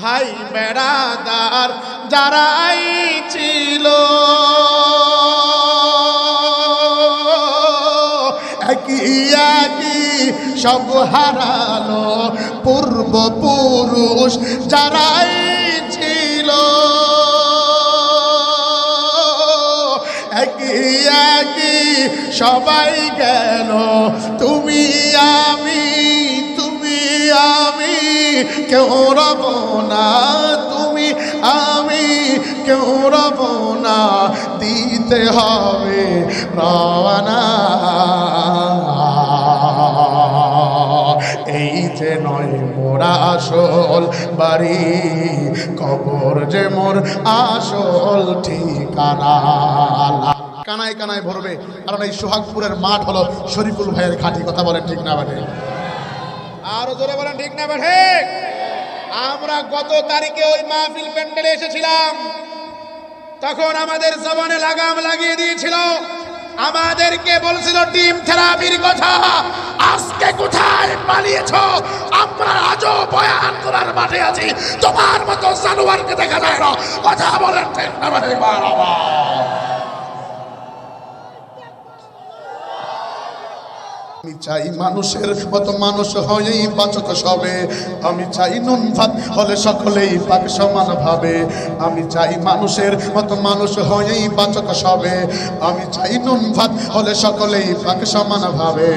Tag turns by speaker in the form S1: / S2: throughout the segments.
S1: ভাই বেড়াদার যারাই ছিল একই একই সব হারালো পূর্বপুরুষ যারাই ছিল একই একই সবাই গেল তুমি আমি কেউ রব না তুমি আমি কেউ রব না দিতে হবে রওনা এই যে নয় মোরা আসল বাড়ি কবর যে মোর আসল ঠিকানা কানায় কানায় ভরবে কারণ এই সোহাগপুরের মাঠ হলো শরীফুল ভাইয়ের ঘাঁটি কথা বলেন ঠিক না বাটে আরো জোরে বলেন ঠিক না বাটে আমরা গত তারিখে ওই মাহফিল প্যান্ডেলে এসেছিলাম তখন আমাদের জবানে লাগাম লাগিয়ে দিয়েছিল আমাদেরকে বলছিল টিম থেরাপির কথা আজকে কোথায় পালিয়েছো আমরা আজও বয়ান করার মাঠে আছি তোমার মতো জানোয়ারকে দেখা যায় না কথা বলেন ঠিক না বাটে বাবা আমি চাই মানুষের মতো মানুষ হয়েই বাঁচত সবে আমি চাই নুন ভাত হলে সকলেই পাক সমান ভাবে আমি চাই মানুষের মতো মানুষ হয়েই বাঁচত সবে আমি চাই নুন ভাত হলে সকলেই পাক সমান ভাবে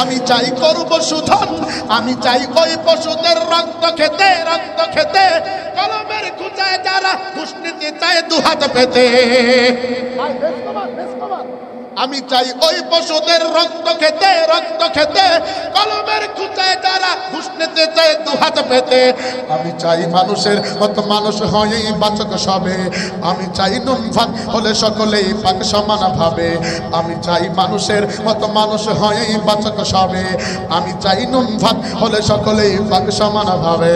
S1: আমি চাই করব সুধন আমি চাই ওই পশুদের রক্ত খেতে কলমের খুঁচায় যারা ঘুষ নিতে চায় দুহাত পেতে আমি চাই ওই পশুদের রক্ত খেতে কলমের খুঁচায় যারা ঘুষ নিতে চায় দুহাত পেতে আমি চাই মানুষের মতো মানুষ হয়েই বাঁচক সবে আমি চাই নুন ভাত হলে সকলেই পাক সমান ভাবে আমি চাই মানুষের মতো মানুষ হয়েই বাঁচক সবে আমি চাই নুন ভাত হলে সকলেই পাক সমান ভাবে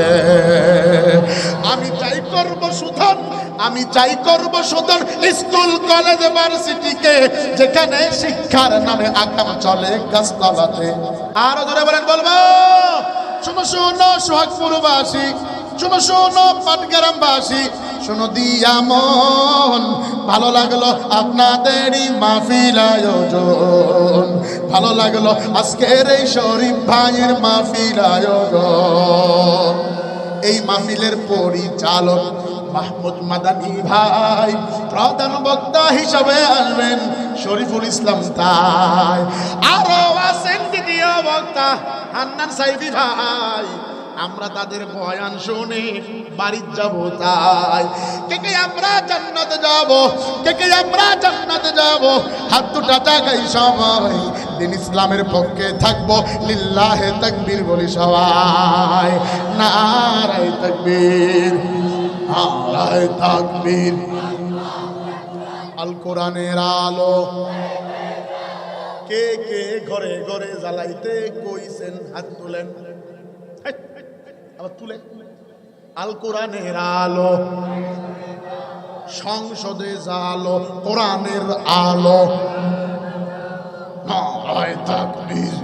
S1: আমি চাই করব সুধন আমি চাই করব সুধন স্কুল কলেজ ভার্সিটিকে যেখানে শিক্ষার নামে আকাম চলে গাছতলাতে আরো ধরে বলেন বলবো শোনো শোনো সোহাগপুরবাসী শোনো শোনো পাটগ্রামবাসী শোনো দিয়া মন ভালো লাগলো আপনাদেরই মাহফিল আয়োজন ভালো লাগলো আজকের এই শরীফ ভাইয়ের মাহফিল আয়োজন এই মাহফিলের পরিচালক মাহমুদ মাদানী ভাই প্রধান বক্তা হিসাবে আসবেন শরীফুল ইসলাম তাই আরো আছেন দ্বিতীয় বক্তা হান্নান সাইফি ভাই আমরা তাদের বয়ান শুনে বাড়ি যাব তাই কে আমরা জান্নাতে যাব কে আমরা জান্নাতে যাব হাত দুটা জায়গায় সবাই দিন ইসলামের পক্ষে থাকবো লিল্লাহে তাকবীর বলি সবাই নারায়ে তাকবীর নারায়ে তাকবীর আল কোরআনের আলো কে কে ঘরে ঘরে জ্বালাইতে কইছেন হাত তুলেন আবার তুলে আল কোরআনের আলো সংসদে জালো কোরআনের আলো নারায়ে তাকবীর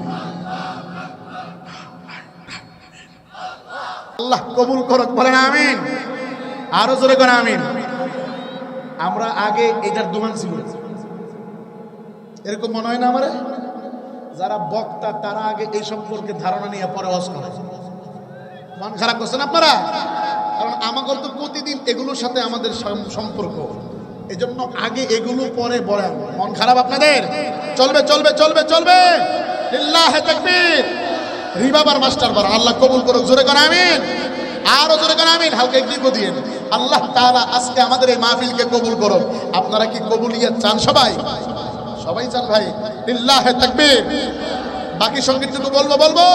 S1: আল্লাহ কবুল করুক বলেন আমিন আরো জোরে করে আমিন আমরা আগে এটার দোকান ছিল এরকম মনে হয় না আমারে যারা বক্তা তারা আগে এই সম্পর্কে ধারণা নিয়ে পরে ওয়াজ করে মন খারাপ করছেন আপনারা কারণ আমাদের তো প্রতিদিন এগুলোর সাথে আমাদের সম্পর্ক এই জন্য আগে এগুলো পরে বলেন মন খারাপ আপনাদের চলবে চলবে চলবে চলবে লিল্লাহে তাকবীর রিবাবার মাস্টার বার আল্লাহ কবুল করুক জোরে করে আমিন আরো জোরে করে আমিন হালকা একটু দিয়ে আল্লাহ তাআলা আজকে আমাদের এই মাহফিলকে কবুল করুন আপনারা কি কবুলিয়ত চান সবাই সবাই চান ভাই লিল্লাহে তাকবীর বাকি সংগীতটুকু বলবো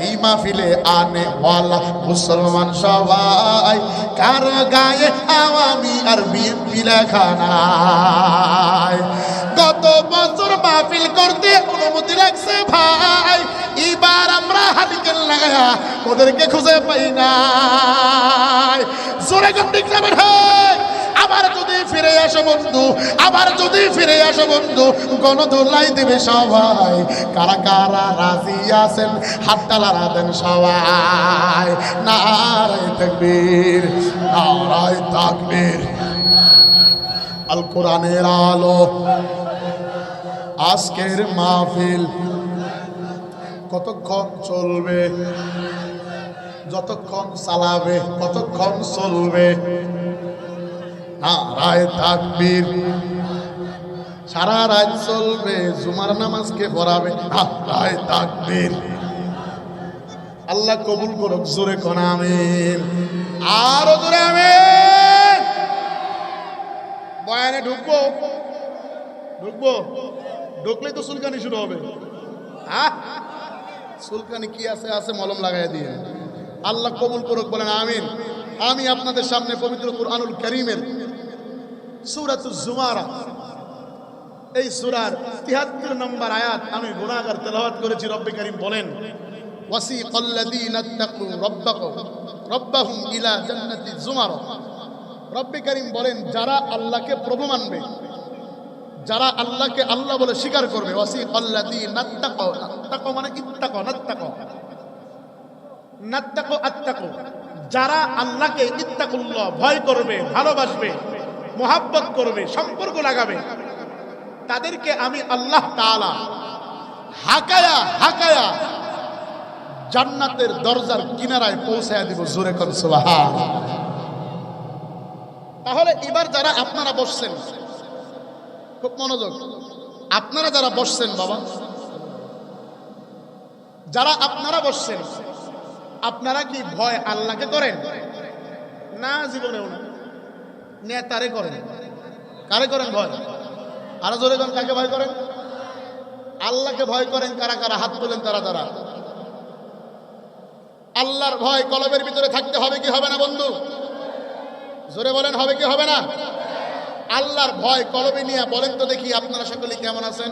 S1: এই মাহফিলে আনে ওয়ালা মুসলমান সবাই কার গায়ে আওয়ামী আর বিএনপি লেখা নাই গত বছর মাহফিল করতে অনুমতি লাগছে ভাই এবার আমরা হাতিকেল লাগায়া ওদেরকে খুঁজে পাই নাই জোরে ঠিক না ভাই আবার যদি ফিরে আসো বন্ধু, আবার যদি ফিরে আসো বন্ধু, গণদোলাই দেবে সবাই। কারা কারা রাজি আছেন হাতটা নাড়া দেন সবাই। নারায়ে তাকবীর, নারায়ে তাকবীর। আল কোরআনের আলো আজকের মাহফিল কতক্ষণ চলবে? যতক্ষণ চালাবে কতক্ষণ চলবে। নারায়ে তাকবীর। সারা রাত চলবে, জুমার নামাজকে পড়াবে। নারায়ে তাকবীর। আল্লাহ কবুল করুক, জোরে কোন আমিন, আরো জোরে আমিন। বয়ানে ঢুকবো, ঢুকবো, ঢুকলেই তো চুলকানি শুরু হবে। চুলকানি কি আছে? আছে, মলম লাগাই দিয়ে। আল্লাহ কবুল করুক, বলেন আমিন। আমি আপনাদের সামনে পবিত্র কুরআনুল কারীমের সূরাতুজ জুমারা, এই সূরার ৭৩ নম্বর আয়াত আমি গুনাহগার তেলাওয়াত করেছি। রব্বে কারীম বলেন, ওয়াসিকাল্লাযীনা তাকু রাব্বাহুম ইলা জান্নাতি জুমারা। রব্বে কারীম বলেন, যারা আল্লাহকে প্রভু মানবে, যারা আল্লাহকে আল্লাহ বলে স্বীকার করবে। ওয়াসিকাল্লাযীনা তাকু, তাকু মানে ইত্তাকু, নাত্তাকু, নাত্তাকু আত্তাকু। যারা আল্লাহকে ইত্তাকুল্লাহ ভয় করবে, ভালোবাসবে, মোহাব্বত করবে, সম্পর্ক লাগাবে, তাদেরকে আমি আল্লাহ তাআলা হাকায়া হাকায়া জান্নাতের দরজার কিনারায় পৌঁছায়া দিব। জোরে কর সুবহানাল্লাহ। তাহলে এবার যারা আপনারা বসছেন, খুব মনোযোগ, আপনারা যারা বসছেন বাবা, যারা আপনারা বসছেন, আপনারা কি ভয় আল্লাহকে করেন? না, জীবনেও না। নেতারে করেন। কারে করেন ভয়? আরো জোরে কোন, কাকে ভয় করেন? আল্লাহকে ভয় করেন কারা কারা? হাত তোলেন তারা তারা। আল্লাহর ভয় কলবের ভিতরে থাকতে হবে কি হবে না বন্ধু? জোরে বলেন, হবে কি হবে না? আল্লাহর ভয় কলবে নিয়ে বলেন তো দেখি, আপনারা সকলে কেমন আছেন?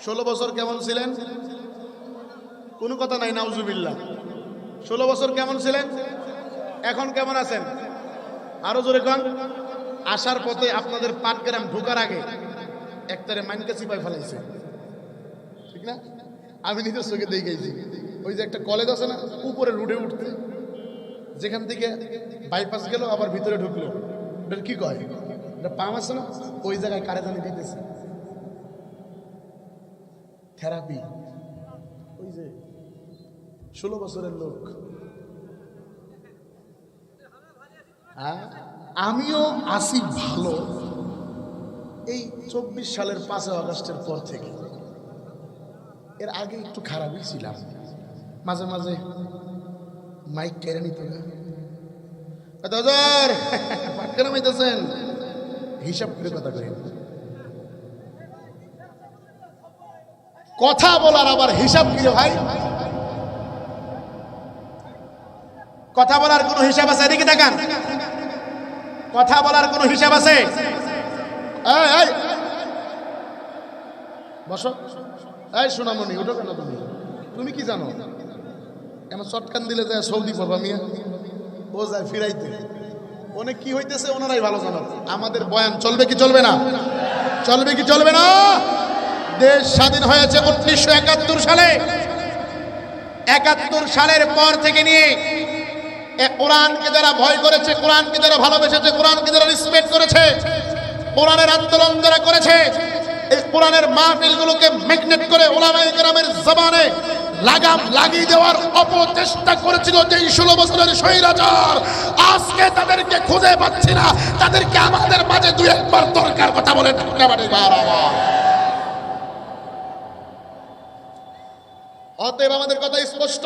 S1: 16 বছর কেমন ছিলেন? কোনো কথা নাই, নাউজুবিল্লাহ। 16 বছর কেমন ছিলেন? এখন কেমন আছেন? আরো জোরে কোন। আসার পথে আপনাদের পাটগ্রাম ঢোকার আগে একটারে মাইনকা চিপাই ফেলাইছে, ঠিক না? আমি নিজের চোখে দেখেছি। ওই যে একটা কলেজ আছে না, উপরে রোডে উঠতে, যেখান থেকে বাইপাস গেল আবার ভিতরে ঢুকলো, এটা কি কয়, এটা পাম আছে না, ওই জায়গায় কারে জানি দিতেছে থেরাপি। ওই যে 16 বছরের লোক। হ্যাঁ, আমিও আসি ভালো এই 24 সালের 5 আগস্টের পর থেকে। এর আগে একটু খারাপই ছিলাম, মাঝে মাঝে মাইক কেড়ে নিত না। হিসাব করে কথা করেন, কথা বলার আবার হিসাব কি রে ভাই? কথা বলার কোন হিসাব আছে? এদিকে দেখান, কথা বলার কোন হিসাব আছে? বসো। এই সোনামণি, ওঠো কেন তুমি? তুমি কি জানো এমন চটকান দিলে যায় সৌদি পড়বা মিয়া? ও যায় ফিরাইতে। অনেক কি হইতেছে ওনারাই ভালো জানো। আমাদের বয়ান চলবে কি চলবে না? চলবে কি চলবে না? দেশ স্বাধীন হয়েছে 1971 সালে। 71 সালের পর থেকে নিয়ে কোরআনকে যারা ভয় করেছে, কোরআনকে যারা ভালোবেসেছে, কোরআনকে যারা রেসপেক্ট করেছে, কোরআনের আন্দোলন যারা করেছে, এই কোরআনের মাহফিলগুলোকে ম্যাগনেট করে উলামায়ে কেরামের জবানে লাগাম লাগিয়ে দেওয়ার অপচেষ্টা করেছিল যেই 16 বছরের স্বৈরাচার, আজকে তাদেরকে খুঁজে পাচ্ছি না। তাদেরকে আমাদের মাঝে দুই একবার দরকার। কথা বলেন অতএব আমাদের কথা স্পষ্ট,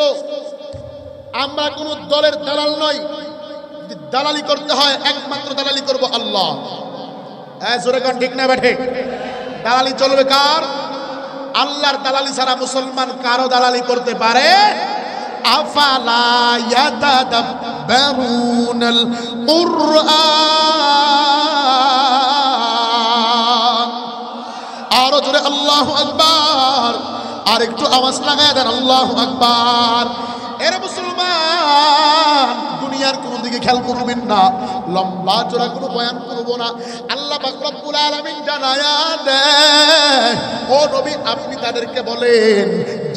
S1: আমরা কোন দলের দালাল নই। যদি দালালি করতে হয় একমাত্র দালালি করব আল্লাহ। হ্যাঁ, জোরে কোন ঠিক না বেঠে? দালালি চলবে কার? আল্লাহর দালালি ছাড়া মুসলমান কারো দালালি করতে পারে? আফালা ইয়াতাদাব্বারুনাল কুরআন। আরো জোরে আল্লাহু আকবার। আর একটু আওয়াজ লাগায় দেন আল্লাহু আকবার। এর মুসলমান, দুনিয়ার কোন দিকে খেয়াল করবেন না, লম্বা চড়া কোনো বয়ান করব না। আল্লাহ পাক রব্বুল আলামিন জানায়া দেয়, ও নবী আপনি তাদেরকে বলেন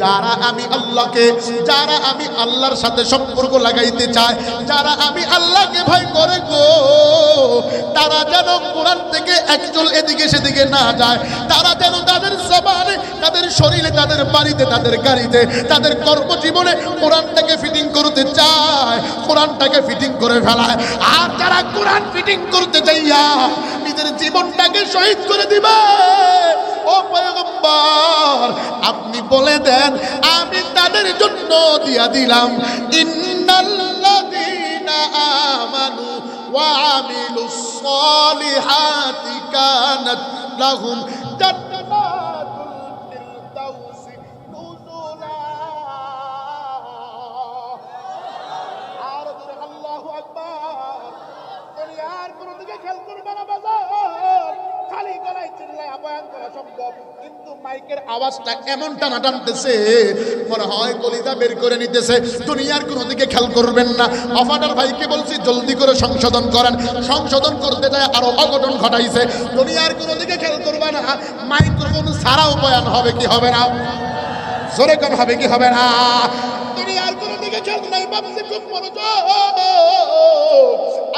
S1: যারা আমি আল্লাহর সাথে সম্পর্ক লাগাইতে চায়, যারা আমি আল্লাহকে ভয় করে গো, তারা যেন কোরআন থেকে একচুল এদিকে সেদিকে না যায়। তারা যেন তাদের জবানে, তাদের শরীরে, তাদের বাড়িতে, তাদের গাড়িতে, তাদের কর্মজীবনে কোরআনটাকে ফিটিং করতে চায়, কোরআনটাকে ফিটিং করে ফেলায়। আর যারা কোরআন ফিটিং করতে চাইয়া নিজের জীবনটাকে শহীদ করে দিবে, ও পয়গম্বর আপনি বলে দেন আমি তাদের জন্য দিয়া দিলাম ইন্নাল্লাযীনা আমানু ওয়া আমিলুস সলিহাতি কানাত লাহুম জান্নাতুল ফিরদাউসি নুজুলা। আর আল্লাহু আকবার। দুনিয়ার কোন দিকে খেয়াল করবে না বাজার, খালি গলায় চিল্লায় বয়ান করা সম্ভব, কিন্তু মাইকের আওয়াজটা এমন টানা টানতেছে মনে হয় কলিজা বের করে নিতেছে। দুনিয়ার কোন দিকে খেয়াল করবেন না। অফাডার ভাইকে বলছি জলদি করে সংশোধন করেন, সংশোধন করতে যায় আরো অঘটন ঘটাইছে। দুনিয়ার কোন দিকে খেয়াল করবে না, মাইক্রোফোন ছাড়াও বয়ান হবে কি হবে না, জোরে কম হবে কি হবে না। দুনিয়ার কোন দিকে খেয়াল নাই, বাপসি খুব মনোযোগ।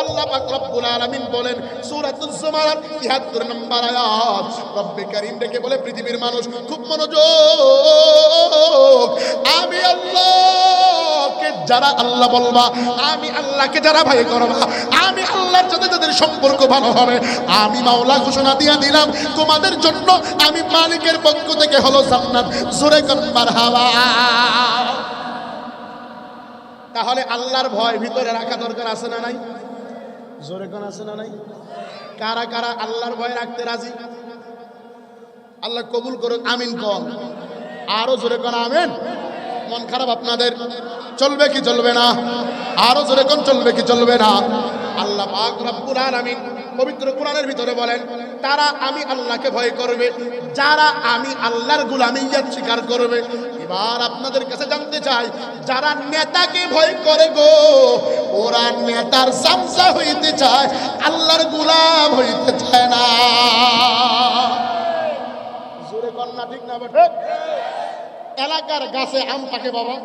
S1: আল্লাহ পাক রব্বুল আলামিন বলেন সূরাতুজ জুমার ৭৩ নম্বর আয়াত, রব্বে কারীম ডেকে বলে পৃথিবীর মানুষ খুব মনোযোগ। আমি আল্লাহকে যারা আল্লাহ বলবা, আমি আল্লাহকে যারা ভয় করবা, আমি আল্লাহর সাথে যাদের সম্পর্ক ভালো হবে, আমি মাওলা ঘোষণা দিয়ে দিলাম তোমাদের জন্য আমি মালিকের পক্ষ থেকে হলো জান্নাত। জোরে কোন মারহাবা। তাহলে আল্লাহর ভয় ভিতরে রাখা দরকার আছে না নাই? জোরে কোন আছে না নাই? কারা কারা আল্লাহর ভয় রাখতে রাজি? আল্লাহ কবুল করুক, আমিন কন। আরো জোরে কোন আমিন। মন খারাপ আপনাদের? চলবে কি চলবে না? আরো জোরে কোন চলবে কি চলবে না? আল্লাহ পাক রব্বুল আলামিন পবিত্র কোরআনের ভিতরে বলেন তারা আমি আল্লাহকে ভয় করবে, যারা আমি আল্লাহর গোলামিয়ত স্বীকার করবে। এবার আপনাদের কাছে জানতে চাই, যারা নেতাকে ভয় করে গো, ওরা নেতার চামচা হইতে চায়, আল্লাহর গোলাম হইতে চায় না। জোরে কর না, ঠিক না বেঠে? এলাকার গাছে আম পাকে বাবা,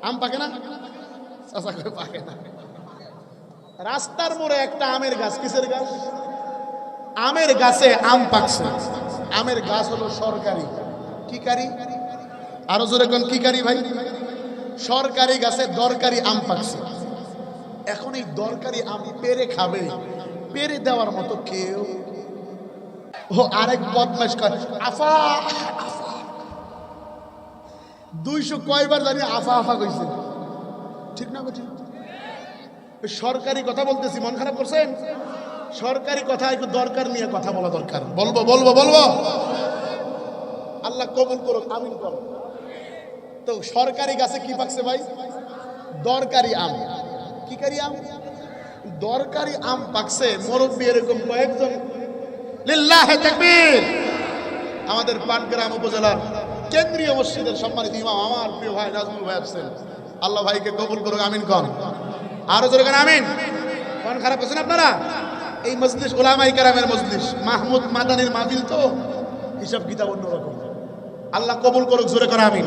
S1: আম পাকে না? চাচা করে পাকে না। রাস্তার মোড়ে একটা আমের গাছ, কিসের গাছ? আমের গাছে আম পাকছে। আমের গাছ হলো সরকারি। কি কারি? আরো জোরে কোন কি কারি ভাই? সরকারি গাছে দরকারি আম পাকছে। এখন এই দরকারি আম পেরে খাবে, পেরে দেওয়ার মতো কেউ? ও আরেক বদমাশ করে আফা আফা, 200 কয়বার জানি আফা আফা কইছে, ঠিক না? ঠিক। সরকারি কথা বলতেছি, মন খারাপ করছেন? সরকারি কথা একটু দরকার নিয়ে কথা বলা দরকার। বলবো বলবো বলবো। আল্লাহ কবুল করুক, আমিন করুক। তো সরকারি গাছে কি পাকছে ভাই? দরকারি আম। কি কারি আম? দরকারি আম পাকছে। মুরব্বি এরকম কয়েকজন, লিল্লাহি তাকবীর। আমাদের পাটগ্রাম উপজেলার কেন্দ্রীয় মসজিদের সম্মানিত ইমাম আমার প্রিয় ভাই নাজমুল ভাই আছেন, আল্লাহ ভাইকে কবুল করুক, আমিন কন। আরো জোরে কন আমিন। মন খারাপ করছেন আপনারা? এই মজলিস উলামায়ে কেরামের মজলিস, মাহমুদ মাদানির মাহফিল, তো হিসাব কিতাব অন্যরকম। আল্লাহ কবুল করুক, জোরে কন আমিন।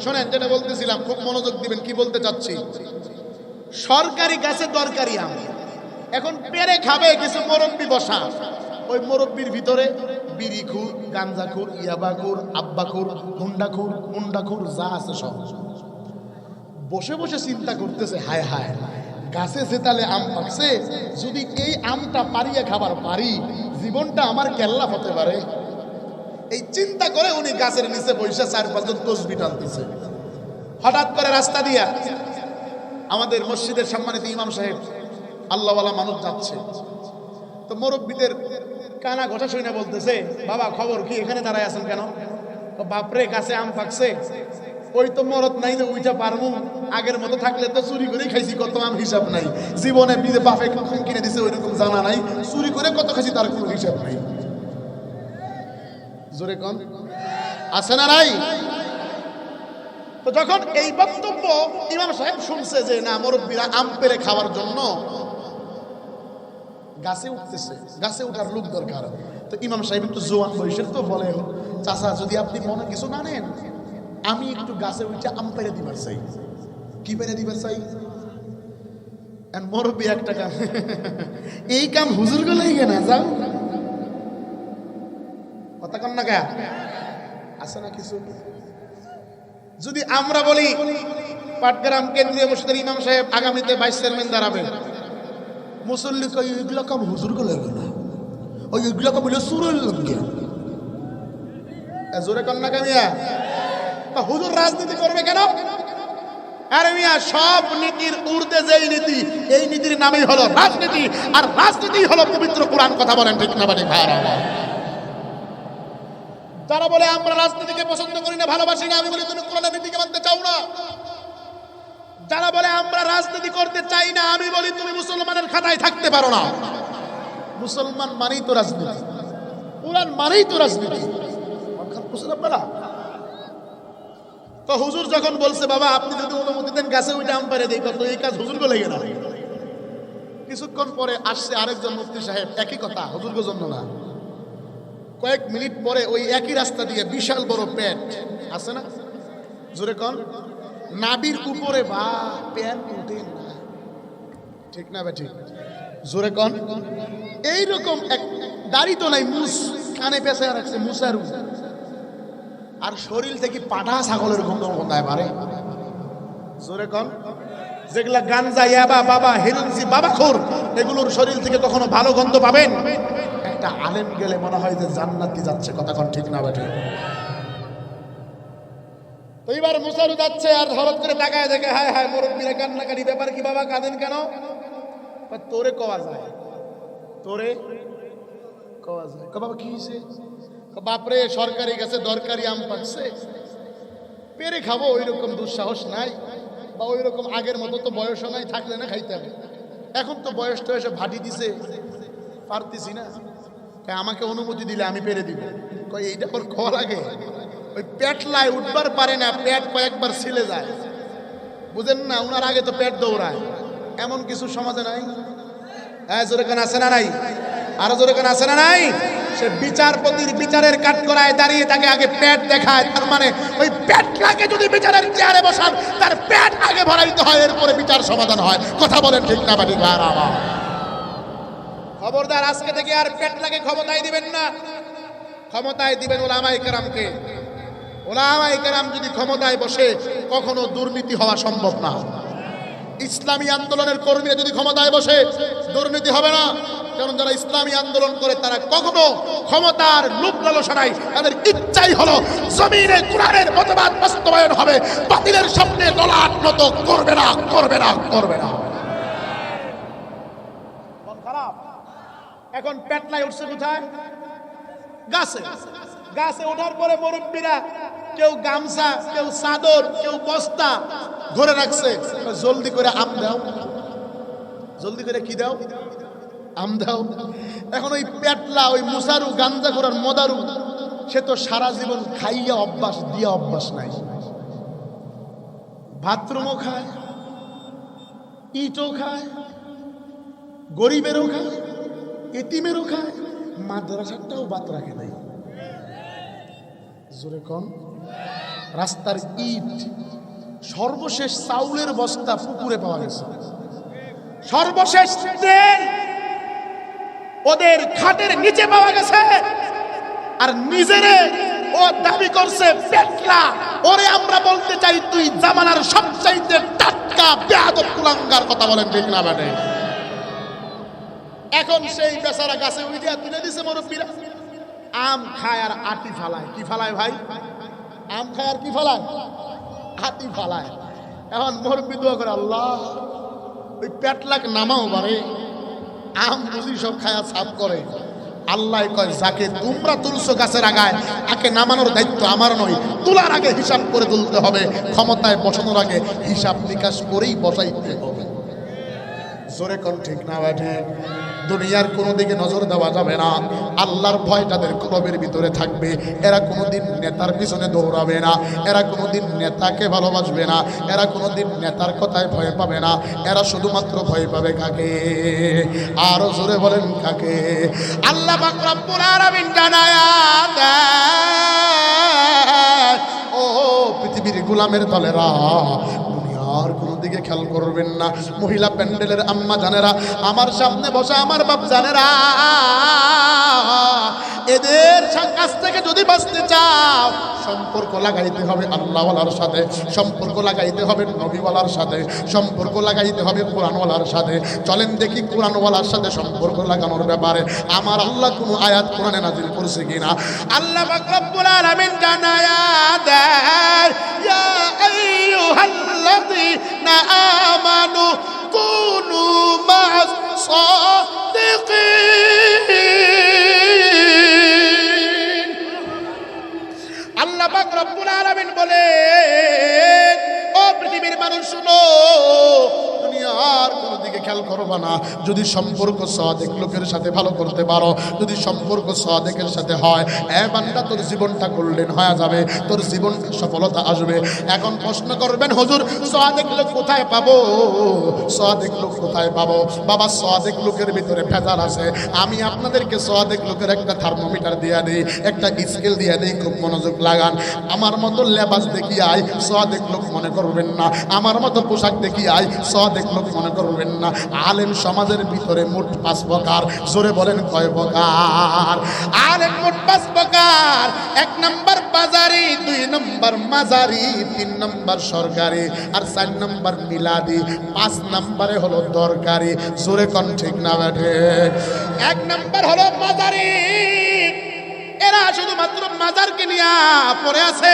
S1: শোনেন যেটা বলতেছিলাম, খুব মনোযোগ দিবেন, কি বলতে চাচ্ছি। সরকারি গাছে দরকারি আম, এখন পেরে খাবে কিছু মুরব্বি বসা। ওই মুরব্বির ভিতরে বিড়িখুর, গাঞ্জাখুর, ইয়াবাখুর, আব্বাখুর, হুন্ডাখুর, মুন্ডাখুর যা আছে সব বসে বসে চিন্তা করতেছে, হায় হায় গাছে যে তালে আম পাকছে, যদি এই আমটা পারিয়ে খাবার পারি, জীবনটা আমার কেল্লা হতে পারে। এই চিন্তা করে উনি গাছের নিচে বসে 4-5 জন তসবিহ টানতেছে। হঠাৎ করে রাস্তা দিয়া আমাদের মসজিদের সম্মানিত ইমাম সাহেব, আল্লাহওয়ালা মানুষ যাচ্ছে। তো মুরব্বিদের কানা ঘটা শুনে বলতেছে, বাবা খবর কি, এখানে দাঁড়ায় আছেন কেন? বাপরে গাছে আম পাকছে, ওই তো মরদ নাই যে উইটা পারমু, আগের মতো থাকলে তো চুরি করে খাইছি, কত আম হিসাব নাই। জীবনে নিজে বাপে কিনে দিছে ওইরকম জানা নাই, চুরি করে কত খাইছি তার কোনো হিসাব নাই। জোরে কোন আছে না নাই? তো যখন এই বক্তব্য ইমাম সাহেব শুনছে যে না মুরব্বীরা আম পেরে খাওয়ার জন্য গাছে উঠতেছে, গাছে উঠার লোক দরকার। তো ইমাম সাহেব একটু জোয়ান বয়সের, তো বলে চাচা যদি আপনি মনে কিছু না নেন, আমি একটু গাছে উঠে আম পেরে দিবার চাই। কি পেরে দিবার চাই? মুরব্বী একটা কাম, এই কাম হুজুর গুলাই না, যাও কথা কন না কে আছে না কিছু। যদি আমরা বলি পাটগ্রাম কেন্দ্রীয় মসজিদের ইমাম সাহেব আগামীতে ভাইস চেয়ারম্যান দাঁড়াবে, মুসল্লি কই এগুলো কাম হুজুর গুলাই না, ওই এগুলো কাম হইলে সুরের লোক জোরে কন না কামিয়া। হুজুর রাজনীতি করবে কেন? আরে মিয়া, সব নীতির ঊর্ধ্বে যেই নীতি, এই নীতির নামই হলো রাজনীতি, আর রাজনীতি হলো পবিত্র কোরআন। কথা বলেন ঠিক না বাড়ি ভাইরা? যারা বলে আমরা রাজনীতিকে পছন্দ করি না, ভালোবাসি না, আমি বলি তুমি কোরআনের নীতিকে মানতে চাও না। যারা বলে আমরা রাজনীতি করতে চাই না, আমি বলি তুমি মুসলমানের খাতায় থাকতে পারো না। মুসলমান মানেই তো রাজনীতি, কোরআন মানেই তো রাজনীতি। তো হুজুর যখন বলছে বাবা আপনি যদি অনুমতি দেন গাছে উঠে আম পারে দেই, তো এই কাজ হুজুর গো লেগে না। কিছুক্ষণ পরে আসছে আরেকজন মুফতি সাহেব, একই কথা, হুজুর গো জন্য না। কয়েক মিনিট পরে ওই একই রাস্তা দিয়ে বিশাল বড় পেট আছে না, জোরে কন, নাবির উপরে বা প্যান উঠে না, ঠিক না ঠিক? জোরে কন। এইরকম এক দাড়ি তো নাই, মুস কানে পেঁচে রাখছে, মুসারু, আর শরীর থেকে পাঠা ছাগলের গন্ধ গন্ধায় পারে। জোরে কন। যেগুলা গাঞ্জা, ইয়াবা, বাবা, হেরুনসি, বাবাখোর, এগুলোর শরীর থেকে কখনো ভালো গন্ধ পাবেন? একটা আলেম গেলে মনে হয় যে জান্নাতি যাচ্ছে। কথা কন ঠিক না বেঠে? তো এবার মুসারু যাচ্ছে, আর হঠাৎ করে তাকায় দেখে হায় হায় মুরব্বীরা কান্নাকাটি, ব্যাপার কি বাবা, কাঁদেন কেন? তোরে কওয়া যায়, তোরে কওয়া যায়। বাবা কি হয়েছে? বাপরে সরকারি গাছে দরকারি আম পাকছে, পেরে খাবো ওই রকম দুঃসাহস নাই, বা ওই রকম আগের মতো তো বয়সও নাই, থাকলে না খাইতাম। এখন তো বয়সটা এসে ভাটি দিছে, পারতেছি না। আমাকে অনুমতি দিলে আমি পেরে দিব। কই এইটা ওর খাওয়া লাগে? ওই পেটলায় উঠবার পারে না, পেট কয়েকবার ছিলে যায়, বুঝেন না? উনার আগে তো পেট দৌড়ায়। এমন কিছু সমাজে নাই? হ্যাঁ জোরে কান আছে না নাই? আরো জোরে কান আছে না নাই? সে বিচারপতির বিচারের কাঠগড়ায় দাঁড়িয়ে তাকে আগে পেট দেখায়। তার মানে ওই পেটলাকে যদি বিচারের চেয়ারে বসান, তার পেট আগে ভরাইতে হয়, এরপরে বিচার সমাধান হয়। কথা বলেন ঠিক না বাড়ি ভাড়া? খবরদার, আজকে থেকে আর পেটলাকে ক্ষমতায় দিবেন না, ক্ষমতায় দিবেন উলামায়ে কেরামকে। উলামায়ে কেরাম যদি ক্ষমতায় বসে, কখনো দুর্নীতি হওয়া সম্ভব না। ইসলামী আন্দোলনের কর্মীরা যদি ক্ষমতায় বসে, দুর্নীতি হবে না। কারণ যারা ইসলামী আন্দোলন করে তারা কখনো ক্ষমতার লোভ লালসা নাই, তাদের ইচ্ছাই হলো জমিনে কোরআনের মতবাদ বাস্তবায়ন হবে, বাতিলের সামনে ললাট নত করবে না, করবে না, করবে না। খারাপ। এখন পেটলায় উঠছে কোথায়? গাছে। গাছে ওঠার পরে মুরব্বীরা কেউ গামছা, কেউ চাদর, কেউ বস্তা ধরে রাখছে, জলদি করে আম দাও, জলদি করে কি দাও? আম দাও। এখন ওই পেটলা, ওই মুসারু, গাঞ্জা করার মদারু, সে তো সারা জীবন খাইয়া অভ্যাস, দিয়া অভ্যাস নাই। বাথরুমও খায়, ইটও খায়, গরিবেরও খায়, এতিমেরও খায়, মাদ্রাসাটাও বাদ রাখে নাই। জোরে কন। রাস্তার ইট, সর্বশেষ চাউলের বস্তা পুকুরে পাওয়া গেছে, সর্বশেষ তেল ওদের খাটের নিচে পাওয়া গেছে। আর নিজেরে ও দাবি করছে পেটলা, ওরে আমরা বলতে চাই তুই জামানার সবচাইতে টাটকা বেয়াদব কুলাঙ্গার। কথা বলেন ঠিক না বেটে? এখন সেই বেচারা গাছে উইডিয়া তুলে দিছে মুরব্বীরা, আম খায় আর আটি ফালায়। কি ফালায় ভাই? আম খায় আর কি ফালায়? আটি ফালায়। এখন মুরব্বী দোয়া করে, আল্লাহ ওই পেটলাকে নামাও বারে, আম বুঝি সব খায়া সাফ করে। আল্লাহ কয় যাকে তোমরা তুলছো গাছের আগায়, তাকে নামানোর দায়িত্ব আমার নয়, তোলার আগে হিসাব করে তুলতে হবে, ক্ষমতায় বসানোর আগে হিসাব নিকাশ করেই বসাইতে হবে। জোরে কোন ঠিক না ভাই? ঠিক। দুনিয়ার কোনো দিকে নজর দেওয়া যাবে না, আল্লাহর ভয় যাদের কলবের ভিতরে থাকবে এরা কোনোদিন নেতার পিছনে দৌড়াবে না, এরা কোনোদিন নেতাকে ভালোবাসবে না, এরা কোনোদিন নেতার কথায় ভয় পাবে না, এরা শুধুমাত্র ভয় পাবে কাকে? আরো জোরে বলেন কাকে? আল্লাহ পাক রব্বুল আলামিন জানায়া দেয়, ও পৃথিবীর গোলামের দলেরা, দুনিয়ার কোনো দিকে খেয়াল করবেন না। মহিলা প্যান্ডেলের আম্মা জানেরা, আমার সামনে বসা আমার বাপ জানেরা, এদের কাছ থেকে যদি বাঁচতে চাও সম্পর্ক লাগাইতে হবে আল্লাহওয়ালার সাথে, সম্পর্ক লাগাইতে হবে নবীওয়ালার সাথে, সম্পর্ক লাগাইতে হবে কোরআনওয়ালার সাথে। চলেন দেখি কোরআনওয়ালার সাথে সম্পর্ক লাগানোর ব্যাপারে আমার আল্লাহ কোনো আয়াত কোরআনে নাজিল করছে কিনা। আল্লাহ পাক রব্বুল আলামিন জানায়া দেয়, ইয়া আইয়ুহাল্লাযীনা আমানু কুনু মা'আস সাদিকিন। আল্লাহ পাক রব্বুল আলামিন বলেন, ও পৃথিবীর মানুষ শুনো, দুনিয়ার কোনো দিকে খেয়াল করবা না। যদি সম্পর্ক সাদেক লোকের সাথে ভালো করতে পারো, যদি সম্পর্ক সাদেকের সাথে হয়, এ বান্দা তোর জীবনটা গোল্ডেন হয়ে যাবে, তোর জীবন সফলতা আসবে। এখন প্রশ্ন করবেন, হুজুর সাদেক লোক কোথায় পাবো? সাদেক লোক কোথায় পাবো? বাবা, সাদেক লোকের ভিতরে ভেজাল আছে। আমি আপনাদেরকে সাদেক লোকের একটা থার্মোমিটার দিয়ে দিই, একটা স্কেল দিয়ে দিই, খুব মনোযোগ লাগান। আমার মতো লেবাস দেখি আই সাদেক লোক মনে করবেন না, আমার মতো পোশাক দেখি আই সাদেক লোক মনে করবেন না। আলেম সমাজের ভিতরে মোট 5 প্রকার। জোরে বলেন কয় প্রকার? আলেম মোট 5 প্রকার। 1 নম্বর বাজারি, 2 নম্বর মাজারি, 3 নম্বর সরকারি, আর 4 নম্বর মিলাদি, 5 নম্বরে হলো দরকারি। জোরে কোন ঠিক না বেঠে? 1 নম্বর হলো মাজারি, এরা শুধুমাত্র মাজারকে নিয়ে পড়ে আছে,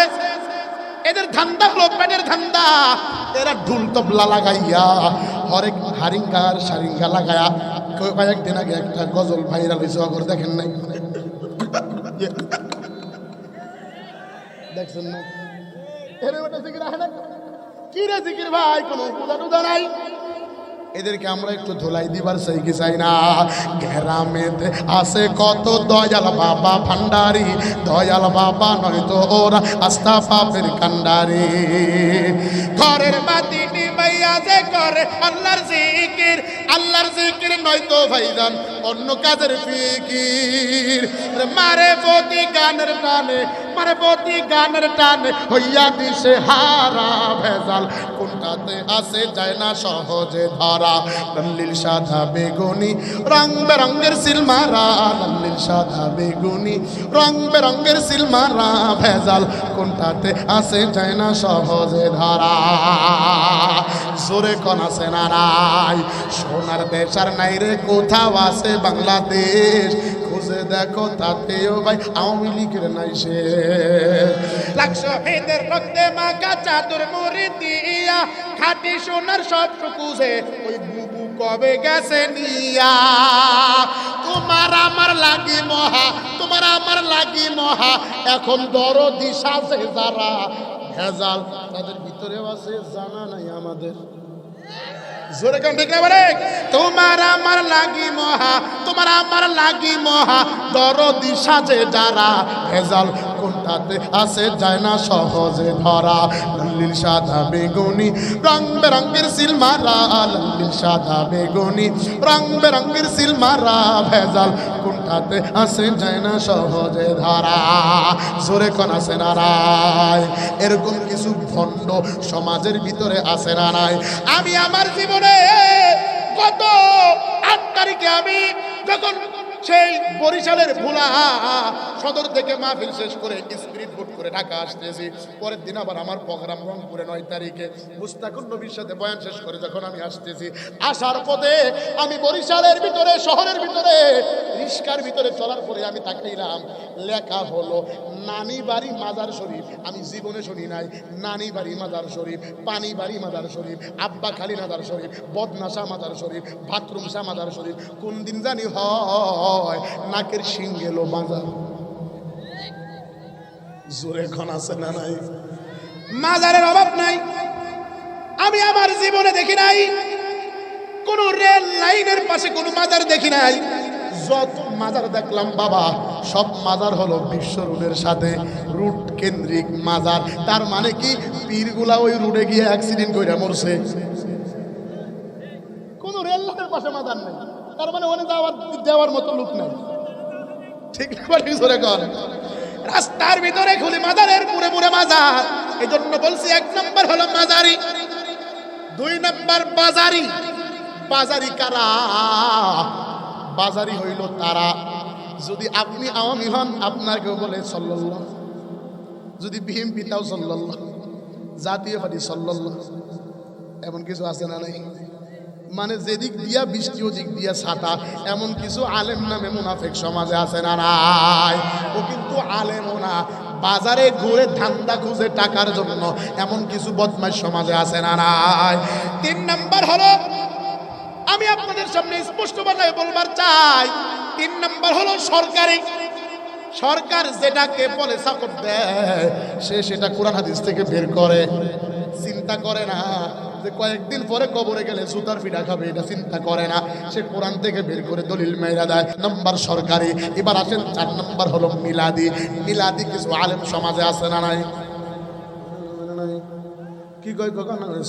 S1: এদের ধান্দা হলো পেটের ধান্দা। এরা ঢুল তবলা লাগাইয়া, হরেক হারিঙ্গার সারিঙ্গা লাগায়া, কয়েকদিন আগে একটা গজল ভাইরাল হয়েছে, অগর দেখেন নাই? দেখছেন না? কি রে জিকির ভাই, কোনো পূজা টুজা নাই? এদেরকে আমরা একটু ধোলাই দিবার চাই কি চাই না? গ্রামেতে আসে কত দয়াল বাবা ভান্ডারি, দয়াল বাবা নয়তো ওরা আস্থা পাপের কান্ডারি। ঘরের বাতি নিবাইয়া যে করে আল্লাহর জিকির, আল্লাহর জিকির নয়তো ভাইজান অন্য কাজের ফিকির। মারে প্রতি গানের টানে, মারে প্রতি গানের টানে হইয়া দিশে হারা ভেজাল, কোনটাতে আসে যায় না সহজে ধরা। লাল্লিল সাদা বেগুনি রং বেরঙ্গের সিলমারা, লাল্লিল সাদা বেগুনি রং বেরঙ্গের সিলমারা, ভেজাল কোনটাতে আসে যায় না সহজে ধরা। জোরে কোন আছে না নাই? সোনার দেশ আর নাই রে কোথাও আছে বাংলাদেশ, খুঁজে দেখো তাতেও ভাই আওয়ামী লীগের নাই সে। লাখশো হেদের রক্তে মাখা চাদর মুড়ি দিয়া, খাঁটি সোনার সব খুঁজে ওই বুবু কবে গেছে নিয়া। তোমার আমার লাগি মহা, তোমার আমার লাগি মহা, এখন দরদি সাজে যারা, ভেজাল তাদের ভিতরেও আছে জানা নাই আমাদের। জোরে কান ঠিক না বলে? তোমার আমার লাগি মহা, তোমার আমার লাগি মহা, দরদি সাজে যারা, ভেজাল কোনটাতে আসে যায় না সহজে ধরা। লাল্লিল সাদা বেগুনি রং বেরঙ্গের সিলমারা, লাল্লিল সাদা বেগুনি রং বেরঙ্গের সিলমারা, ভেজাল কোনটাতে আসে যায় না সহজে ধরা। জোরে কোন আছে না নাই? এরকম কিছু ভণ্ড সমাজের ভিতরে আছে না নাই? আমি আমার জীবনে গত 8 তারিখে আমি যখন সেই বরিশালের ভোলা সদর থেকে মাহফিল শেষ করে স্পিরিট বোট করে ঢাকা আসতেছি, পরের দিন আবার আমার প্রোগ্রাম রংপুরে 9 তারিখে মুস্তাকুর নবীর সাথে বয়ান শেষ করে যখন আমি আসতেছি, আসার পথে আমি বরিশালের ভিতরে, শহরের ভিতরে, রিস্কার ভিতরে চলার পরে আমি তাকাইলাম, লেখা হলো নানি বাড়ি মাজার শরীফ। আমি জীবনে শুনি নাই নানি বাড়ি মাজার শরীফ, পানি বাড়ি মাজার শরীফ, আব্বা খালি মাজার শরীফ, বদনাশা মাজার শরীফ, বাথরুম শাহ মাজার শরীফ। কোন দিন জানি হয় নাকের সিঙ্গেলো মাজার। জোরে কোন আছে না নাই? মাজারের অভাব নাই। আমি আমার জীবনে দেখি নাই কোন কোন রেল লাইনের পাশে কোনো মাজার দেখি নাই। যত মাজার দেখলাম বাবা, সব মাজার হলো বিশ্ব রোডের সাথে রুট কেন্দ্রিক মাজার। তার মানে কি পীরগুলা ওই রুটে গিয়ে অ্যাক্সিডেন্ট করে মরছে। কোন রেল লাইনের পাশে মাজার নেই, তার মানে ওখানে যাওয়ার মতো লোক নাই। ঠিক না? জোরে কর। রাস্তার ভিতরে খুলি মাজারের পুরে পুরে মাজার। এই জন্য বলছি 1 নম্বর হলো মাজারি, 2 নম্বর বাজারি। বাজারি কারা? বাজারি হইল তারা, যদি আপনি আওয়ামী হন আপনার কেউ বলে সাল্লাল্লাহ, যদি বিএনপি তাও সাল্লাল্লাহ, জাতীয় পার্টি সাল্লাল্লাহ, এমন কিছু আছে না নাই? মানে যেদিক দিয়া বৃষ্টি ওদিক দিয়া ছাতা, এমন কিছু আলেম নামে মুনাফিক সমাজে আছে না নাই? ও কিন্তু আলেমও না, বাজারে ঘুরে ধান্দা খুঁজে টাকার জন্য এমন কিছু বদমাশ সমাজে আছে না নাই? 3 নাম্বার হলো, আমি আপনাদের সামনে স্পষ্ট ভাবে বলবার চাই, 3 নাম্বার হলো সরকারি। সরকার যেটাকে বলে সাপোর্ট দেয়, সে সেটা কোরআন হাদিস থেকে বের করে, চিন্তা করে না যে কয়েকদিন পরে কবরে গেলে জুতার পিঠা খাবে, এটা চিন্তা করে না। সে কোরআন থেকে বের করে দলিল মাইরা দেয়। নম্বর সরকারি। এবার আসেন 4 নম্বর হলো মিলাদি। মিলাদি কিছু আলেম সমাজে আছে না নাই? কি কয়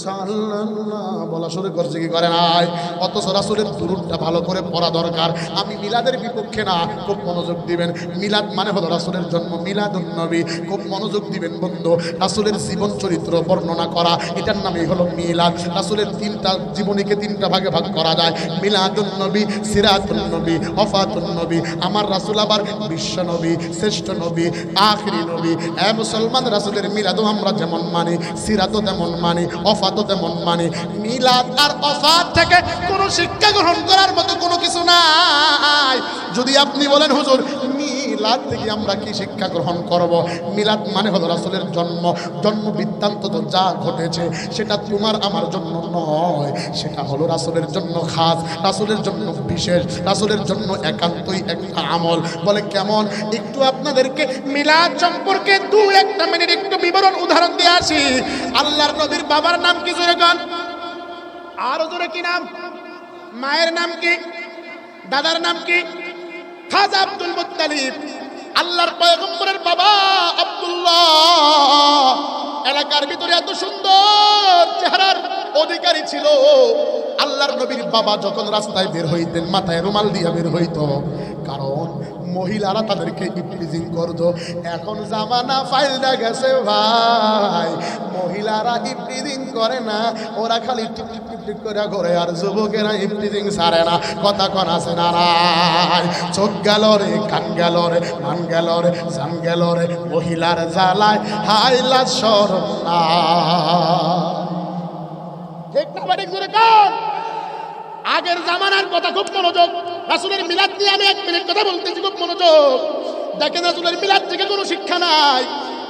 S1: সাল্লাল্লাহ বলা শুরু করছে, কি করে নাই? অথচ রাসূলের দুরূদটা ভালো করে পড়া দরকার। আমি মিলাদের বিপক্ষে না, খুব মনোযোগ দিবেন। মিলাদ মানে হলো রাসূলের জন্ম, মিলাদুন নবী। খুব মনোযোগ দিবেন বন্ধু। রাসূলের জীবন চরিত্র বর্ণনা করা, এটার নামই হলো মিলাদ। রাসূলের 3টা জীবনীকে 3টা ভাগে ভাগ করা যায়, মিলাদুন নবী, সিরাতুন নবী, ওফাতুন নবী। আমার রাসূল আবার বিশ্ব নবী, শ্রেষ্ঠ নবী, আখিরি নবী। মুসলমান রাসূলের মিলাদও আমরা যেমন মানি, সিরাতও তেমন মানি, ওফাতও তেমন মানি। মিলাদ আর ওফাত থেকে কোনো শিক্ষা গ্রহণ করার মতো কোনো কিছু নাই। যদি আপনি বলেন হুজুর মিলাদ থেকে আমরা কি শিক্ষা গ্রহণ করব? মিলাদ মানে হলো রাসূলের জন্ম। জন্ম বৃত্তান্ত তো যা ঘটেছে সেটা তোমার আমার জন্য নয়, সেটা হলো রাসূলের জন্য খাস, রাসূলের জন্য বিশেষ, রাসূলের জন্য একান্তই একটা আমল। বলে কেমন? একটু আপনাদেরকে মিলাদ সম্পর্কে 2-1 মিনিট একটু বিবরণ উদাহরণ দিয়ে আসি। আল্লাহর নবীর বাবার নাম কি জোরে গান? আরো জোরে কি নাম? মায়ের নাম কি? দাদার নাম কি? খাজা আব্দুল মুত্তালিব। আল্লাহর পয়গম্বরের বাবা আব্দুল্লাহ এলাকার ভিতরে এত সুন্দর চেহারার অধিকারী ছিল। আল্লাহর নবীর বাবা যখন রাস্তায় বের হইতেন মাথায় রুমাল দিয়ে বের হইতো, কারণ মহিলারা তাদেরকে ইফটিজিং করতো। এখন জামানা ফাইলটা গেছে ভাই, মহিলারা ইফটিজিং করে না, ওরা খালি টিপ টিপ টিপ টিপ করে ঘরে, আর যুবকেরা ইফটিজিং ছাড়ে না। কথা কন আছে না নাই? চোখ গেল রে, কান গেল রে, মান গেল রে, জান গেল রে, মহিলার জ্বালায় হাইলা শরম না। ঠিক না বাড়ি জোরে কান। আগের জামানার কথা খুব মনোযোগ। রাসূলের মিলাদ নিয়ে আমি 1 মিনিট কথা বলতেছি, খুব মনোযোগ। দেখেন রাসূলের মিলাদ থেকে কোনো শিক্ষা নাই।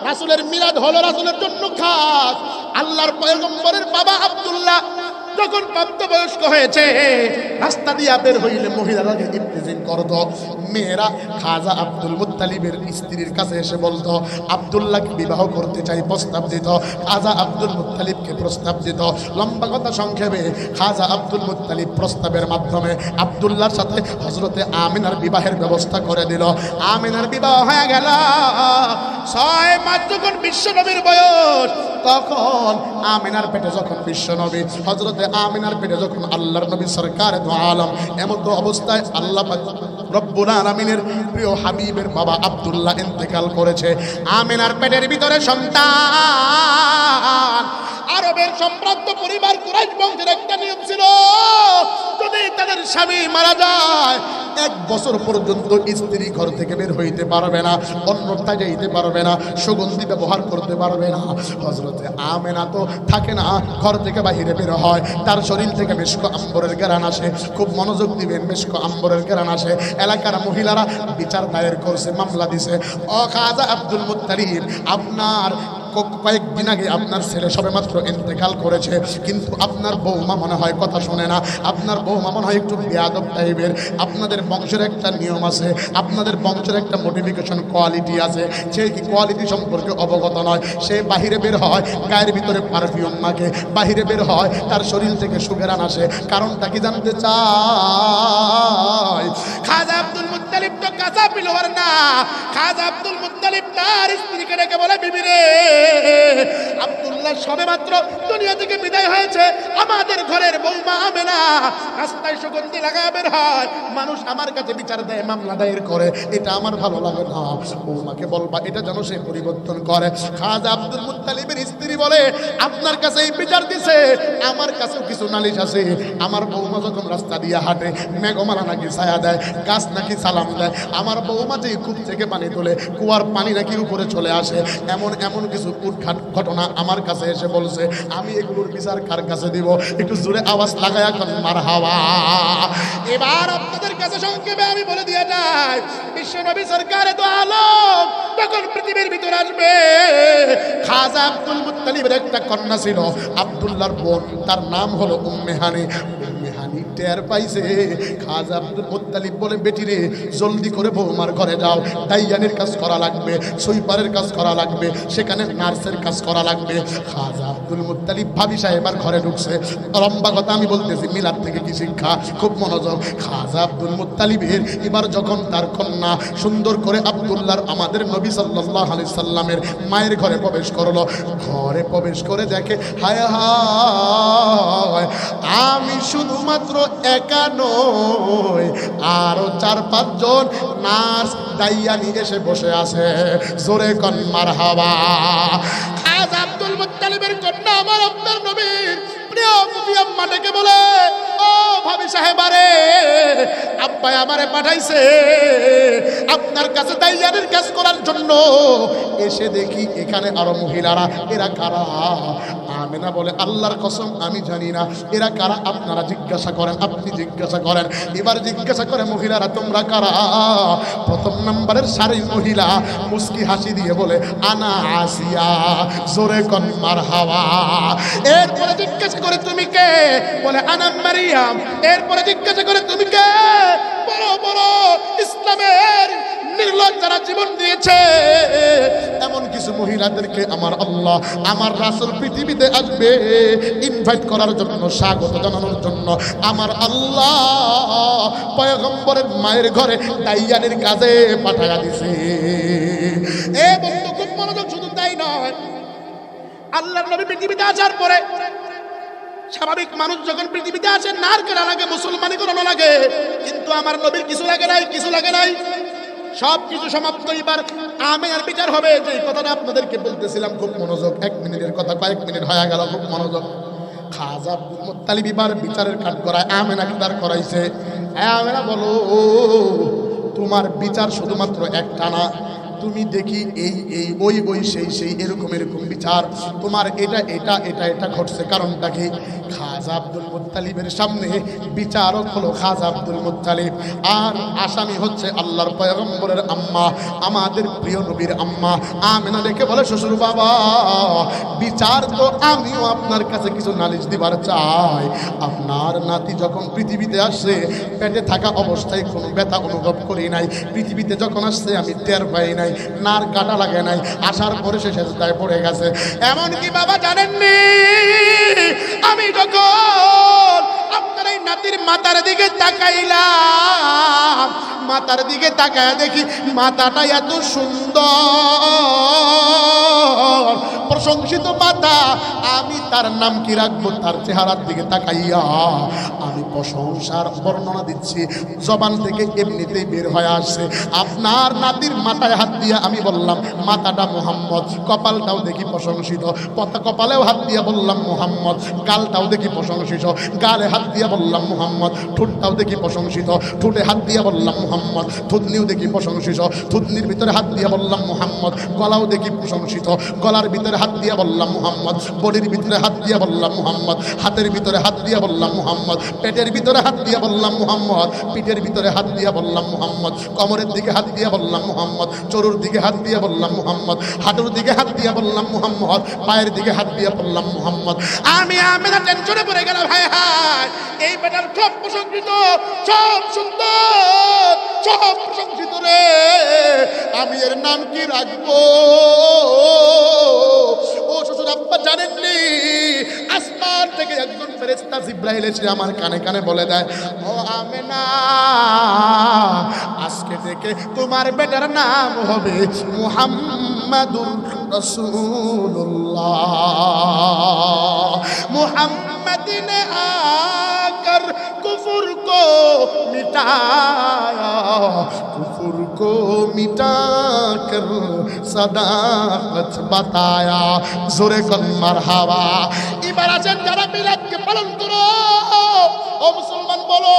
S1: রাসূলের মিলাদ হলো রাসূলের জন্য খাস। আল্লাহর পয়গম্বরের বাবা আব্দুল্লাহ যখন প্রাপ্তবয়স্ক হয়েছে, রাস্তা দিয়া বের হইলে মহিলারা ইফতিজিং করত। মেয়েরা খাজা আব্দুল মুত্তালিবের স্ত্রীর কাছে এসে বলতো আব্দুল্লাহকে বিবাহ করতে চাই, প্রস্তাব দিত। খাজা আব্দুল মুত্তালিবকে প্রস্তাব দিত। লম্বা কথা সংক্ষেপে, খাজা আব্দুল মুত্তালিব প্রস্তাবের মাধ্যমে আব্দুল্লাহর সাথে হযরতে আমিনার বিবাহের ব্যবস্থা করে দিল। আমিনার বিবাহ হয়ে গেল। 6 মাস যখন বিশ্বনবীর বয়স, তখন আমিনার পেটে যখন বিশ্বনবী, হযরতে আমিনার পেটে যখন আল্লাহর নবী সরকার দু আলম, এমন তো অবস্থায় আল্লাহ পাক রব্বুল আলামিনের প্রিয় হাবিবের বাবা আব্দুল্লাহ ইন্তেকাল করেছে। আমিনার পেটের ভিতরে সন্তান। আরবের সম্ভ্রান্ত পরিবার কুরাইশ বংশের একটা নিয়ম ছিল, যদি তাদের স্বামী মারা যায় 1 বছর পর্যন্ত স্ত্রী ঘর থেকে বের হইতে পারবে না, অন্যটা যাইতে পারবে না, সুগন্ধি ব্যবহার করতে পারবে না। হযরতে আমেনা তো থাকে না, ঘর থেকে বাহিরে বের হয়, তার শরীর থেকে মেশক আম্বরের ঘ্রাণ আসে। খুব মনোযোগ দিবেন, মেশক আম্বরের ঘ্রাণ আসে। এলাকার মহিলারা বিচার দায়ের করছে, মামলা দিছে। ও খাজা আব্দুল মুত্তালিব, আপনার কয়েকদিন আগে আপনার ছেলে সবেমাত্র ইন্তেকাল করেছে, কিন্তু আপনার বৌমা মনে হয় কথা শোনে না, আপনার বৌমা মনে হয় একটু বেয়াদব টাইপের। আপনাদের বংশের একটা নিয়ম আছে, আপনাদের বংশের একটা মোটিফিকেশন কোয়ালিটি আছে, সেই কোয়ালিটি সম্পর্কে অবগত নয়। সে বাহিরে বের হয় গায়ের ভিতরে পারফিউম মাখে, বাহিরে বের হয় তার শরীর থেকে সুগেরান আসে। কারণটা কি জানতে চাই? খাজা আব্দুল মুত্তালিব তো কাঁচা পিলোয়ার না। খাজা আব্দুল মুত্তালিব তার স্ত্রীকে ডেকে বলে, বিবি রে, আব্দুল্লাহ সবেমাত্র দুনিয়া থেকে বিদায় হয়েছে, আমাদের ঘরের বৌমা আমেনা রাস্তায় সুগন্ধি লাগা বের হয়, মানুষ আমার কাছে বিচার দেয়, মামলা দায়ের করে, এটা আমার ভালো লাগে না। বৌমাকে বলবা এটা যেন সে পরিবর্তন করে। খাজা আব্দুল মুত্তালিবের স্ত্রী বলে, আপনার কাছে এই বিচার দিছে, আমার কাছেও কিছু নালিশ আছে। আমার বৌমা যখন রাস্তা দিয়ে হাঁটে, মেঘমালা নাকি ছায়া দেয়, গাছ নাকি সালাম দেয়, আমার বৌমা যে কূপ থেকে পানি তোলে, কুয়ার পানি নাকি উপরে চলে আসে, এমন এমন কিছু উদ্ঘাট ঘটনা আমার কাছে এসে বলছে। আমি এগুলোর বিচার কার কাছে দিব? একটু জোরে আওয়াজ লাগায় এখন মারহাবা। এবার আপনাদের কাছে সংক্ষেপে আমি বলে দিয়ে যাই, বিশ্বনবী সরকারে তো আলম তখন পৃথিবীর ভিতরে আসবে। খাজা আব্দুল মুত্তালিবের একটা কন্যা ছিল, আব্দুল্লাহর বোন, তার নাম হলো উম্মে হানি। উম্মে হানি টের পাইছে, খাজা আব্দুল মুত্তালিব বলে, বেটি রে, জলদি করে বৌমার ঘরে যাও, দাইয়ানের কাজ করা লাগবে, সুইপারের কাজ করা লাগবে, সেখানে নার্সের কাজ করা লাগবে। খাজা আব্দুল মুত্তালিব ভাবি সাহেবার ঘরে ঢুকছে। লম্বা কথা আমি বলতেছি, মিলাদ থেকে কি শিক্ষা, খুব মনোযোগ। খাজা আব্দুল মুত্তালিবের এবার যখন তার কন্যা সুন্দর করে আব্দুল্লাহর, আমাদের নবী সাল্লাল্লাহু আলাইহি সাল্লামের মায়ের ঘরে প্রবেশ করলো, ঘরে প্রবেশ করে দেখে, হায় হায়, আমি শুধুমাত্র একা নই, আরো 4-5 জন নার্স দাইয়ানি এসে বসে আছে। জোরে কন মারহাবা। খাজা আব্দুল মুত্তালিবের কন্যা আমার আপনার নবীর প্রিয় নবী আম্মা ডেকে বলে, ও ভাবি সাহেবারে, আব্বাই আমারে পাঠাইছে আপনার কাছে দাইয়ানের কাজ করার জন্য। এসে দেখি এখানে আরো মহিলারা, এরা কারা? আমেনা বলে, আল্লাহর কসম আমি জানি না এরা কারা, আপনারা জিজ্ঞাসা করেন, আপনি জিজ্ঞাসা করেন। এবার জিজ্ঞাসা করে, মহিলারা তোমরা কারা? প্রথম নাম্বারের সারির মহিলা মুস্কি হাসি দিয়ে বলে, আনা আসিয়া। জোরে কন মারহাবা। এরপরে জিজ্ঞাসা করে, তুমি কে? বলে, আনা মারিয়াম। এরপরে জিজ্ঞাসা করে, তুমি কে? বড় বড় ইসলামের নির্লজ্জ যারা জীবন দিয়েছে এমন কিছু মহিলাদেরকে আমার আল্লাহ, আমার রাসূল পৃথিবীতে আসবে ইনভাইট করার জন্য, স্বাগত জানানোর জন্য আমার আল্লাহ পয়গম্বরের মায়ের ঘরে দাইয়ানের কাজে পাঠায়া দিছে। এ বন্ধু খুব মনোযোগ, শুধু তাই নয়, আল্লাহর নবী পৃথিবীতে আসার পরে স্বাভাবিক মানুষ যখন পৃথিবীতে আসে, নার কেনা লাগে, মুসলমানি করানো লাগে, কিন্তু আমার নবীর কিছু লাগে নাই, কিছু লাগে নাই, সব কিছু সমাপ্ত। এবার আমেনার বিচার হবে, যে কথাটা আপনাদেরকে বলতেছিলাম, খুব মনোযোগ। 1 মিনিটের কথা কয়েক মিনিট হয়ে গেল, খুব মনোযোগ। খাজা আব্দুল মুত্তালিব এবার বিচারের কাঠ করায় আমেনাকে দাঁড় করাইছে। আমেনা বলো, তোমার বিচার শুধুমাত্র একটা না, তুমি দেখি এই এই ওই ওই সেই সেই এরকম এরকম বিচার, তোমার এটা এটা এটা এটা ঘটছে, কারণটা কি? খাজা আব্দুল মুত্তালিবের সামনে বিচারক হলো খাজা আব্দুল মুত্তালিব, আর আসামি হচ্ছে আল্লাহর পয়গম্বরের আম্মা, আমাদের প্রিয় নবীর আম্মা। আমেনা ডেকে বলে, শ্বশুর বাবা, বিচার তো আমিও আপনার কাছে কিছু নালিশ দিবার চাই। আপনার নাতি যখন পৃথিবীতে আসছে, পেটে থাকা অবস্থায় কোনো ব্যথা অনুভব করি নাই, পৃথিবীতে যখন আসছে আমি টের পাই নাই, নার কাটা লাগে নাই, আসার পরে সে সেজদায় পড়ে গেছে। এমনকি বাবা জানেননি, আমি যখন আপনার এই নাতির মাথার দিকে তাকাইলাম, মাথার দিকে তাকায় দেখি মাথাটা এত সুন্দর, প্রশংসিত মাথা, আমি তার নাম কি রাখবো? তার চেহারার দিকে তাকাইয়া আমি প্রশংসার বর্ণনা দিচ্ছি, জবান থেকে এমনিতেই বের হয়ে আসছে। আপনার নাতির মাথায় হাত দিয়ে আমি বললাম মাথাটা মোহাম্মদ, কপালটাও দেখি প্রশংসিত, কপালেও হাত দিয়ে বললাম মোহাম্মদ, গালটাও দেখি প্রশংসিত, গালে হাত দিয়ে বললাম মোহাম্মদ। মুহাম্মদ, ঠোঁটটাও দেখি প্রশংসিত, ঠোঁটে হাত দিয়ে বললাম মুহাম্মদ, থুতনিও দেখি প্রশংসিত, থুতনির ভিতরে হাত দিয়ে বললাম মুহাম্মদ, গলাও দেখি প্রশংসিত, গলার ভিতরে হাত দিয়ে বললাম মুহাম্মদ, বডির ভিতরে হাত দিয়ে বললাম মুহাম্মদ, হাতের ভিতরে হাত দিয়ে বললাম মুহাম্মদ, পেটের ভিতরে হাত দিয়ে বললাম মুহাম্মদ, পিঠের ভিতরে হাত দিয়ে বললাম মুহাম্মদ, কোমরের দিকে হাত দিয়ে বললাম মুহাম্মদ, চরুর দিকে হাত দিয়ে বললাম মুহাম্মদ, হাঁটুর দিকে হাত দিয়ে বললাম মুহাম্মদ, পায়ের দিকে হাত দিয়ে বললাম মুহাম্মদ। আমি আমেনা টেনশনে পড়ে গেলাম, হায় হায়, এই বেটার সব প্রশংসিত, সব সুন্দর, সব প্রশংসিত রে, আমি এর নাম কি রাখবো? ও শ্বশুর আব্বা জানেননি, আসমান থেকে একজন ফেরেশতা জিবরাইল এসে আমার কানে কানে বলে দেয়, ও আমেনা, আজকে থেকে তোমার বেটার নাম হবে মুহাম্মাদুর রাসূলুল্লাহ। মুহাম্মদ ने आकर कुफर को मिटाया, कुफर को मिटाकर सदाकत बताया। जोरे कन मरहबा। এবার আছেন যারা মিলাদকে পালন করো, ও মুসলমান বলো,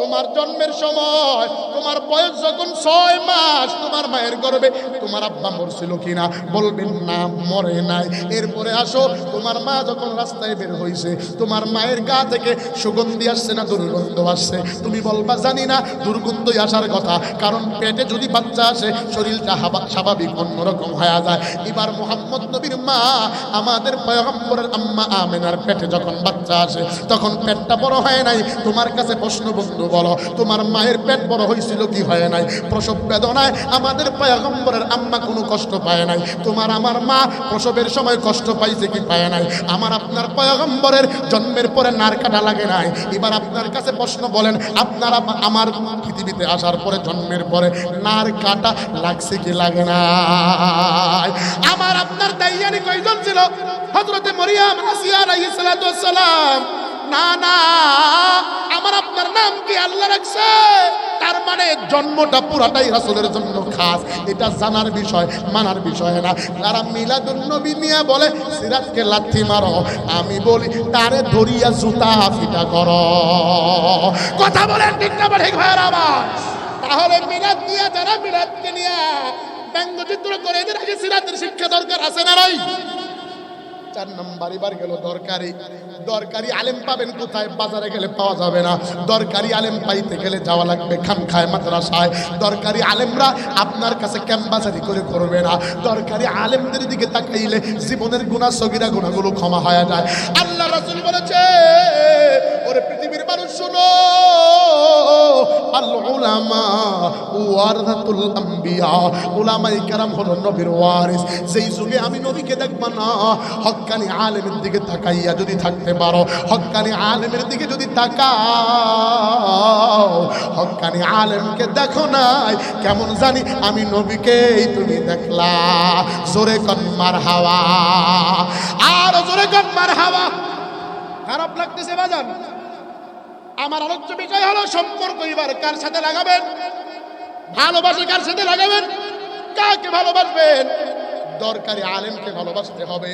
S1: তোমার জন্মের সময়, তোমার বয়স যখন 6 মাস, তোমার মায়ের গর্ভে তোমার আব্বা মরছিল কিনা? বলবেন না, মরে নাই। এরপরে আসো, তোমার মা যখন রাস্তায় বের হইছে, তোমার মায়ের গা থেকে সুগন্ধি আসছে না দুর্গন্ধ আসছে? তুমি বলবা জানি না, দুর্গন্ধই আসার কথা, কারণ পেটে যদি বাচ্চা আসে শরীরটা স্বাভাবিক অন্যরকম হয়ে যায়। এবার মুহাম্মদ নবীর মা, আমাদের পয়গম্বরের আম্মা আমেনার পেটে যখন বাচ্চা আসে, তখন পেটটা বড় হয় নাই। তোমার কাছে প্রশ্ন, বন্ধু বলো, তোমার মায়ের পেট বড় হয়েছিল কি হয় নাই? প্রসব বেদনায় আমাদের পয়গম্বরের আম্মা কোনো কষ্ট পায় নাই। তোমার আমার মা প্রসবের সময় কষ্ট পাইছে কি পায় নাই? আমার আপনার পয়গম্বরের জন্মের পরে নার কাটা লাগে নাই। এবার আপনার কাছে প্রশ্ন, বলেন, আপনার আমার পৃথিবীতে আসার পরে, জন্মের পরে নার কাটা লাগছে কি লাগে না? আমার আপনার দাইয়ানি কয়জন ছিল? হযরতে মরিয়ম আসিয়া আলাইহিস সালাতু ওয়াস সালাম। না না, আমার আপনার নাম কি আল্লাহ রাখছে, তার মানে জন্মটা পুরাটাই রাসূলের জন্য খাস। এটা জানার বিষয়, মানার বিষয় না। তারা মিলাদুন নবী নিয়ে বলে সিরাতকে লাথি মারো, আমি বলি তারে ধরিয়া জুতা ফিটা করো। কথা বলেন ঠিক না ঠিক ভাইরা আমার? তাহলে মিলাদ নিয়ে, যারা মিলাদকে নিয়ে ব্যঙ্গচিত্র করে, এদের আগে সিরাতের শিক্ষা দরকার আছে না নাই? 4 নম্বর এবার গেল দরকারি। দরকারি আলেম পাবেন কোথায়? বাজারে গেলে পাওয়া যাবে না। দরকারি আলেম পাইতে গেলে যাওয়া লাগবে খানখায়, মাদ্রাসায়। দরকারি আলেমরা আপনার কাছে ক্যাম্পাসারি করে করবে না। দরকারি আলেমদের দিকে তাকাইলে জীবনের গুনাহ, সগীরা গুনাহগুলো ক্ষমা হয়ে যায়। আল্লাহ রাসূল বলেছে, ওরে পৃথিবীর মানুষ শোনো, আল উলামা ওয়ারাসাতুল আম্বিয়া, উলামায়ে কেরাম হলো নবীর ওয়ারিস। যেই যুগে আমি নবীকে দেখব না, হক্কানি আলেমের দিকে তাকাইয়া যদি থাকতে পারো, হক্কানি আলেমের দিকে যদি তাকাও, হক্কানি আলেমকে দেখো নাই, কেমন জানি আমি নবীকেই তুমি দেখলা। জোরে কন মারহাবা, আর জোরে কন মারহাবা। খারাপ লাগতেছে বাজান? আমার আলোচ্য বিষয় হলো সম্পর্ক। এবার কার সাথে লাগাবেন? ভালোবাসা কার সাথে লাগাবেন? কাকে ভালোবাসবেন? দরকারি আলেমকে ভালোবাসতে হবে,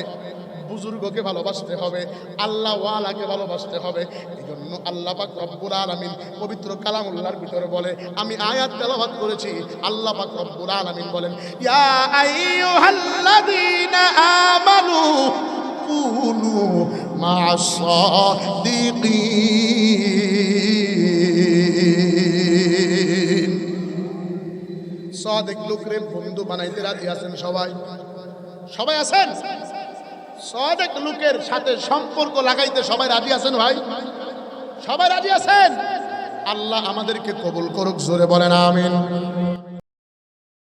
S1: বুজুর্গকে ভালোবাসতে হবে, আল্লাহ ওয়ালাকে ভালোবাসতে হবে। এই জন্য আল্লাহ পাক রব্বুল আলামিন পবিত্র কালামুল্লাহর ভিতরে বলে, আমি আয়াত তেলাওয়াত করেছি, আল্লাহ পাক রব্বুল আলামিন বলেন, ইয়া আইয়ুহাল্লাযীনা আমানু কুনু মা'আস সাদিকিন। সাদিক লোকরে বন্ধু বানাইতে রাজি আছেন সবাই? সবাই আছেন? সাদিক লোকের সাথে সম্পর্ক লাগাইতে সবাই রাজি আছেন ভাই? সবাই রাজি আছেন? আল্লাহ আমাদেরকে কবুল করুক, জোরে বলেন আমিন।